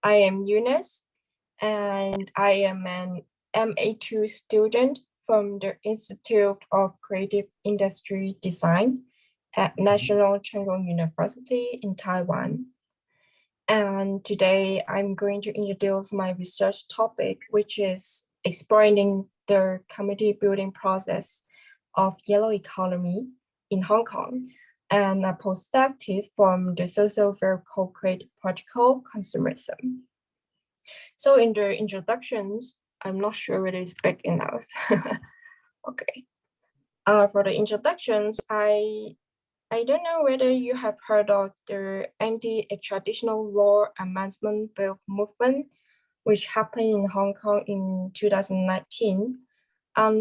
I am Eunice, and I am an MA2 student from the Institute of Creative Industry Design at National Cheng Kung University in Taiwan. And today I'm going to introduce my research topic, which is exploring the community building process of yellow economy in Hong Kong and a perspective from the social very concrete particle consumerism. So in the introductions, I'm not sure whether it's big enough. Okay. For the introductions, I don't know whether you have heard of the anti-extraditional law amendment bill movement, which happened in Hong Kong in 2019.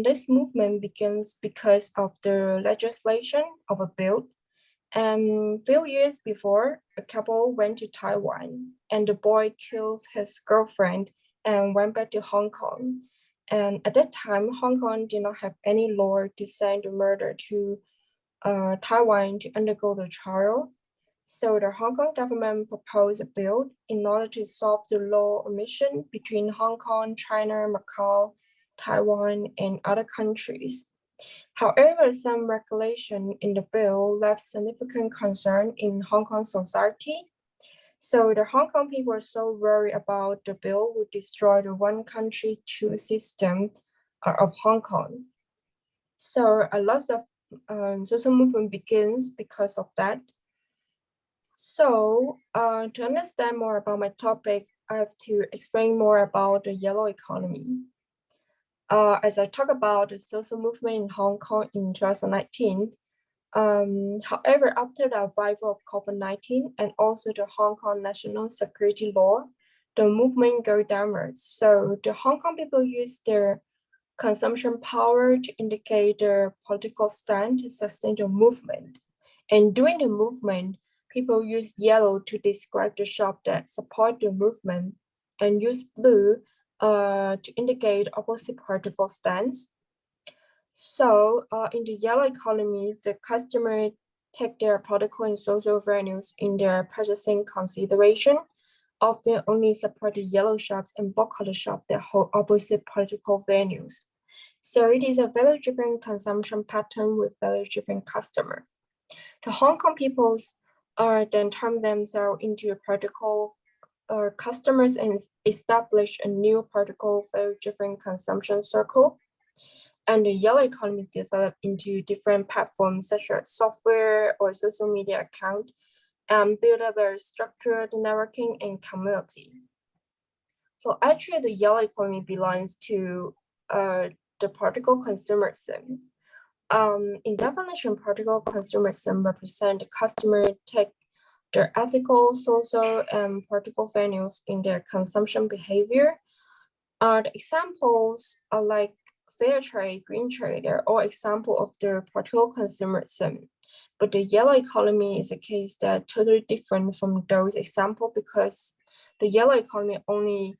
This movement begins because of the legislation of a bill. A few years before, a couple went to Taiwan and the boy killed his girlfriend and went back to Hong Kong. And at that time, Hong Kong did not have any law to send the murder to Taiwan to undergo the trial. So the Hong Kong government proposed a bill in order to solve the law omission between Hong Kong, China, Macau, Taiwan, and other countries. However, some regulation in the bill left significant concern in Hong Kong society. So the Hong Kong people are so worried about the bill would destroy the one country, two system of Hong Kong. So a lot of social movement begins because of that. So to understand more about my topic, I have to explain more about the yellow economy. As I talk about the social movement in Hong Kong in 2019, however, after the arrival of COVID-19 and also the Hong Kong national security law, the movement go downwards. So the Hong Kong people use their consumption power to indicate their political stand to sustain the movement. And during the movement, people use yellow to describe the shop that support the movement and use blue to indicate opposite political stance. So in the yellow economy, the customer take their political and social values in their purchasing consideration, often only support the yellow shops and boycott the shop that hold opposite political values. So it is a value-driven consumption pattern with value-driven customer. The Hong Kong peoples then turn themselves into political customers and establish a new political value-driven consumption circle. And the yellow economy developed into different platforms such as software or social media account and build up a structured networking and community. So actually the yellow economy belongs to the political consumerism. In definition, political consumerism represent the customer take their ethical, social, and political values in their consumption behavior. The examples are like fair trade, green trade, they're all examples of the political consumerism. But the yellow economy is a case that totally different from those examples because the yellow economy only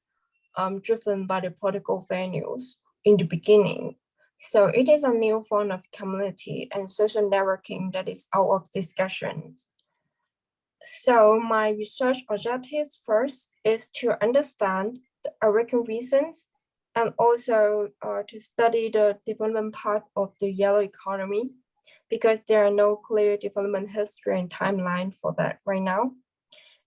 driven by the political values in the beginning. So it is a new form of community and social networking that is out of discussion. So my research objectives first is to understand the American reasons and also to study the development path of the yellow economy because there are no clear development history and timeline for that right now.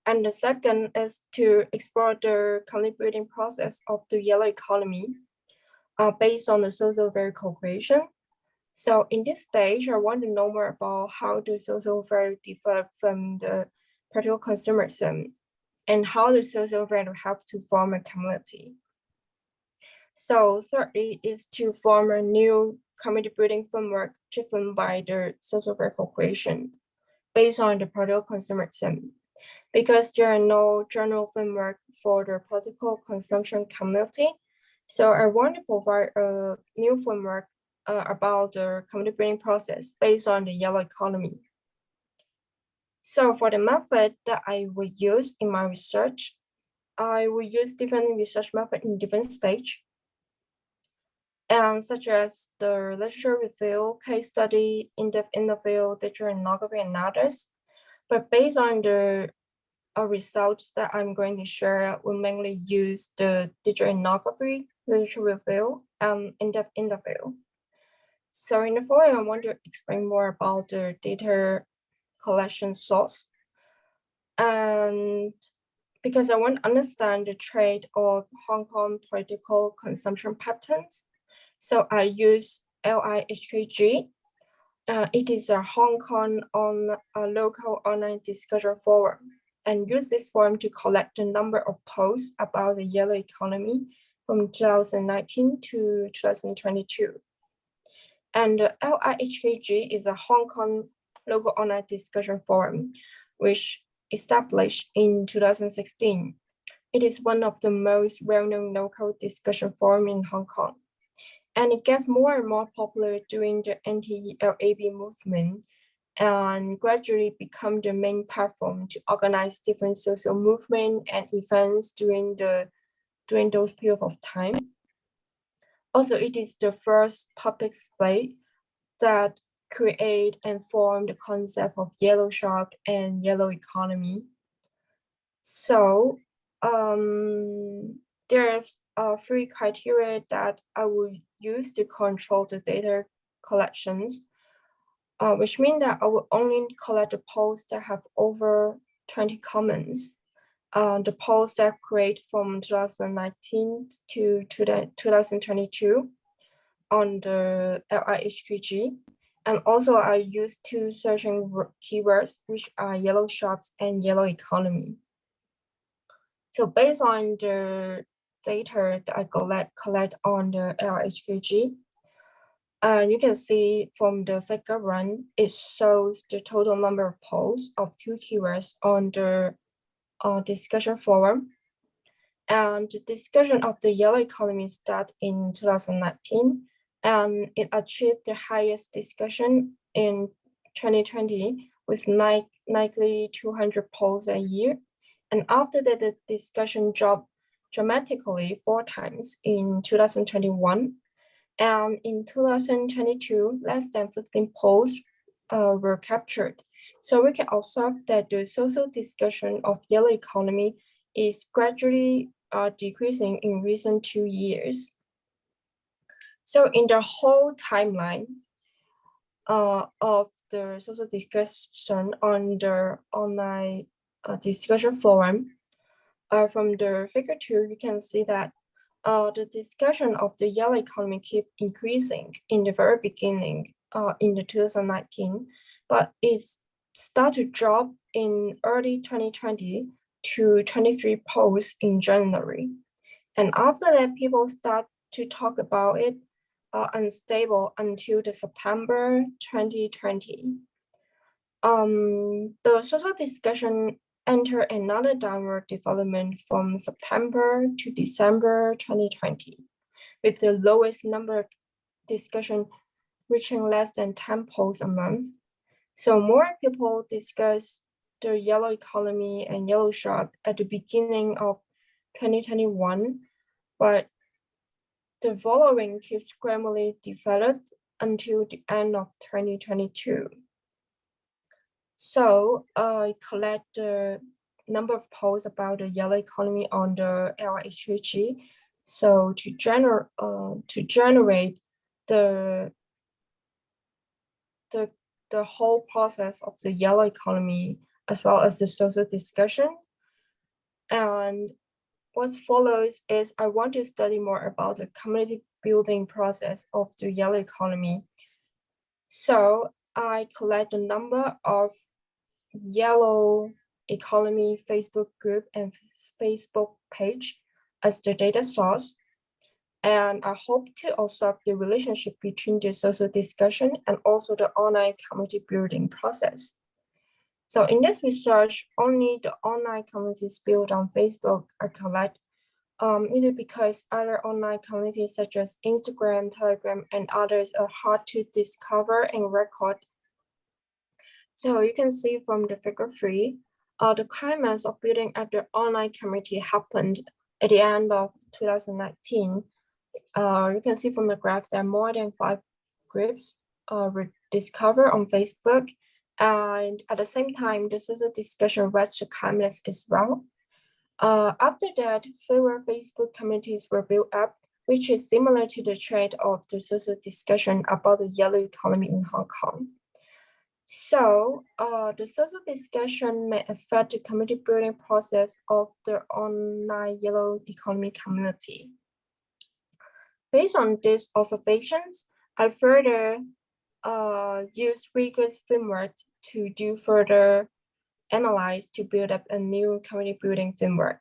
And the second is to explore the contributing process of the yellow economy based on the social value co-creation. So in this stage, I want to know more about how the social value develop from the political consumerism and how the social value help to form a community. So thirdly is to form a new community building framework driven by the social value co-creation based on the political consumerism. Because there are no general framework for the political consumption community, so I want to provide a new framework about the community building process based on the yellow economy. So for the method that I will use in my research, I will use different research methods in different stage, and such as the literature review, case study, in-depth interview, digital ethnography, and others. But based on the results that I'm going to share will mainly use the digital ethnography, literature review, and in-depth interview. So in the following, I want to explain more about the data collection source. And because I want to understand the trade of Hong Kong political consumption patterns, so I use LIHKG. It is a Hong Kong local online discussion forum, and use this forum to collect the number of posts about the yellow economy from 2019 to 2022. And LIHKG is a Hong Kong local online discussion forum, which established in 2016. It is one of the most well-known local discussion forums in Hong Kong. And it gets more and more popular during the anti-ELAB movement and gradually become the main platform to organize different social movements and events during those periods of time. Also, it is the first public space that create and form the concept of yellow shop and yellow economy. So there's 3 criteria that I will use to control the data collections, which means that I will only collect the posts that have over 20 comments. The posts that create from 2019 to 2022 on the LIHKG. And also I use 2 searching keywords, which are yellow shops and yellow economy. So based on the data that I collect on the LIHKG, you can see from the figure 1, it shows the total number of posts of 2 keywords on the discussion forum. And the discussion of the yellow economy started in 2019, and it achieved the highest discussion in 2020 with likely 200 posts a year. And after that, the discussion dropped dramatically 4 times in 2021. And in 2022, less than 15 posts were captured. So we can observe that the social discussion of yellow economy is gradually decreasing in recent 2 years. So in the whole timeline of the social discussion on the online discussion forum, from the figure 2, you can see that the discussion of the yellow economy keep increasing in the very beginning in the 2019, but it start to drop in early 2020 to 23 posts in January. And after that, people start to talk about it unstable until the September 2020. The social discussion enter another downward development from September to December 2020, with the lowest number of discussion reaching less than 10 posts a month. So more people discuss the yellow economy and yellow shop at the beginning of 2021, but the following keeps gradually developed until the end of 2022. So I collect the number of posts about the yellow economy on the LIHKG. So to generate the whole process of the yellow economy as well as the social discussion. And what follows is I want to study more about the community building process of the yellow economy. So I collect a number of yellow economy Facebook group and Facebook page as the data source. And I hope to observe the relationship between the social discussion and also the online community building process. So in this research, only the online communities built on Facebook I collect, either because other online communities such as Instagram, Telegram, and others are hard to discover and record. So you can see from the figure 3, the climax of building up the online community happened at the end of 2019. You can see from the graphs there are more than 5 groups were discovered on Facebook, And at the same time, the social discussion reached to calmness as well. After that, fewer Facebook communities were built up, which is similar to the trend of the social discussion about the yellow economy in Hong Kong. So the social discussion may affect the community building process of the online yellow economy community. Based on these observations, I further use rigorous framework to do further analyze to build up a new community building framework.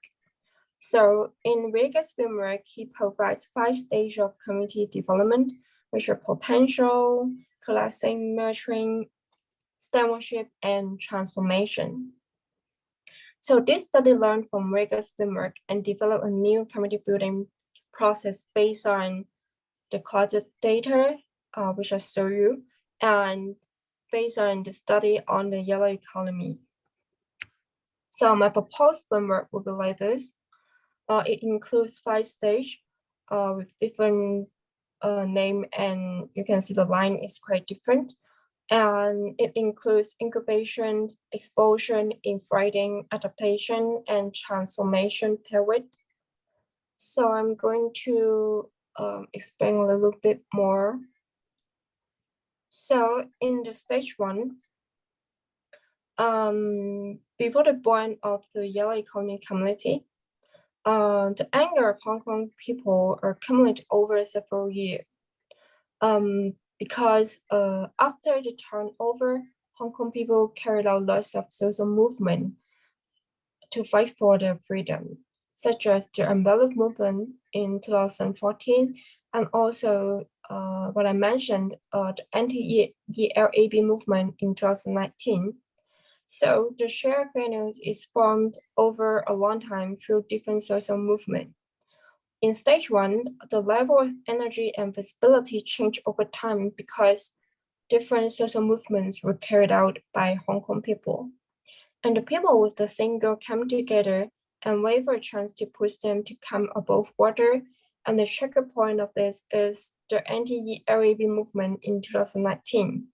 So in rigorous framework, he provides 5 stages of community development, which are potential, coalescing, nurturing, stewardship, and transformation. So this study learned from rigorous framework and developed a new community building process based on the collected data, which I show you, and based on the study on the yellow economy. So my proposed framework will be like this. It includes 5 stages with different name, and you can see the line is quite different. And it includes incubation, exposure, infighting, adaptation, and transformation period. So I'm going to explain a little bit more. So in the stage 1, before the born of the yellow economy community, the anger of Hong Kong people accumulated over several years. Because after the turnover, Hong Kong people carried out lots of social movement to fight for their freedom, such as the umbrella movement in 2014, and also what I mentioned, the anti-ELAB movement in 2019. So the shared values is formed over a long time through different social movements. In stage 1, the level of energy and visibility changed over time because different social movements were carried out by Hong Kong people. And the people with the same goal came together and wait for a chance to push them to come above water. And the trigger point of this is the anti-ELAB movement in 2019.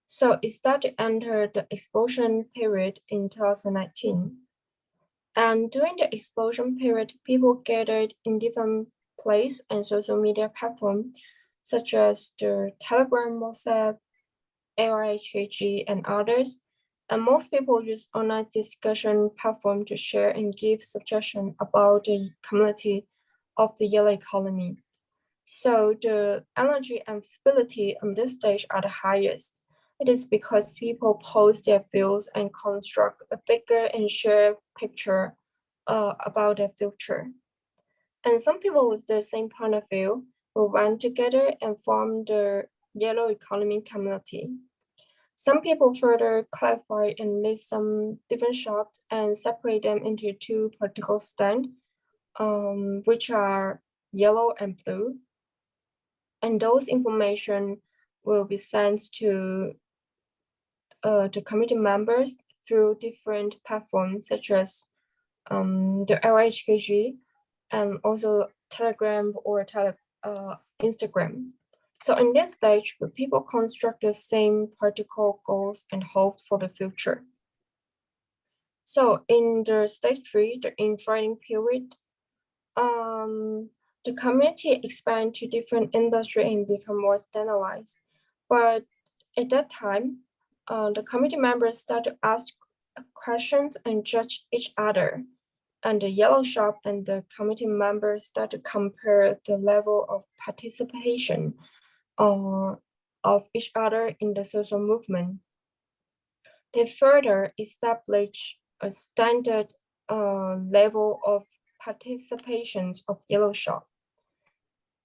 So it started to enter the explosion period in 2019. And during the explosion period, people gathered in different places and social media platforms, such as the Telegram, WhatsApp, LRHKG, and others. And most people use online discussion platform to share and give suggestions about the community of the yellow economy. So the energy and visibility on this stage are the highest. It is because people post their views and construct a bigger and shared picture about their future. And some people with the same point of view will band together and form the yellow economy community. Some people further clarify and list some different shops and separate them into 2 political stands, which are yellow and blue. And those information will be sent to the committee members through different platforms such as the LHKG and also Telegram or Instagram. So in this stage, people construct the same political goals and hope for the future. So in the stage 3, the infighting period, the community expand to different industry and become more standardized. But at that time, the committee members start to ask questions and judge each other. And the yellow shop and the committee members start to compare the level of participation of each other in the social movement. They further establish a standard level of participations of yellow shop.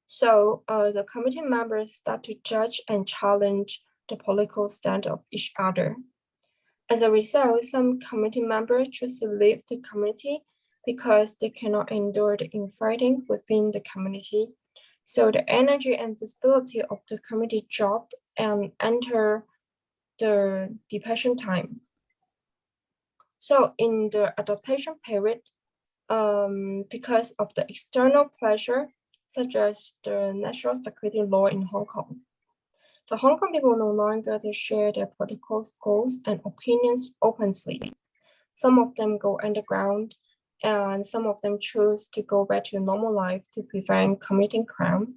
So the committee members start to judge and challenge the political stand of each other. As a result, some committee members choose to leave the committee because they cannot endure the infighting within the community. So the energy and visibility of the committee dropped and enter the depression time. So in the adaptation period, because of the external pressure, such as the national security law in Hong Kong, The Hong Kong people no longer share their political goals and opinions openly. Some of them go underground, and some of them choose to go back to normal life to prevent committing crime.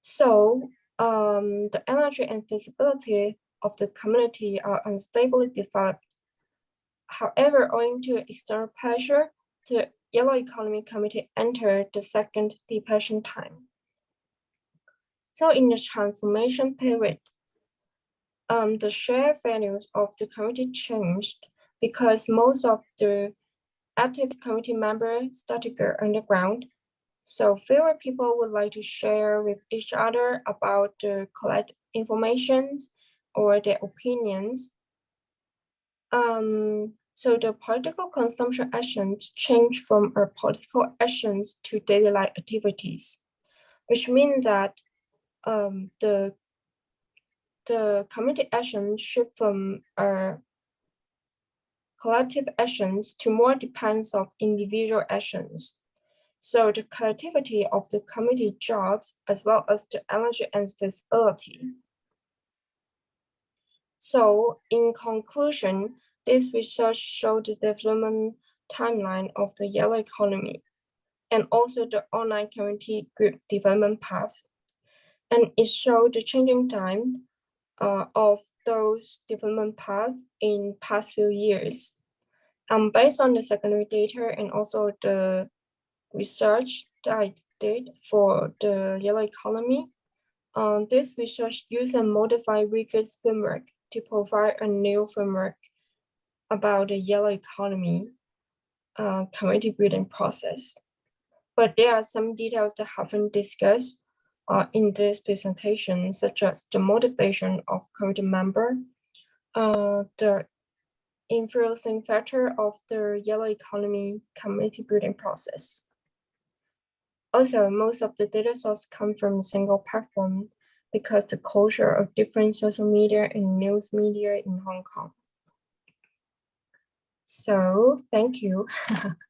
So the energy and visibility of the community are unstably developed. However, owing to external pressure, the Yellow Economy Committee entered the second depression time. So in the transformation period, the shared values of the committee changed because most of the active committee members started to go underground. So fewer people would like to share with each other about the collect informations or their opinions. So the political consumption actions change from political actions to daily life activities, which means that the community actions shift from collective actions to more depends on individual actions. So the collectivity of the committee jobs as well as the energy and visibility. So in conclusion, this research showed the development timeline of the yellow economy and also the online community group development path. And it showed the changing time of those development paths in past few years. Based on the secondary data and also the research that I did for the yellow economy, this research used a modified rigorous framework to provide a new framework about the yellow economy community building process. But there are some details that haven't discussed in this presentation, such as the motivation of community member, the influencing factor of the yellow economy community building process. Also, most of the data sources come from a single platform because the culture of different social media and news media in Hong Kong. So, thank you.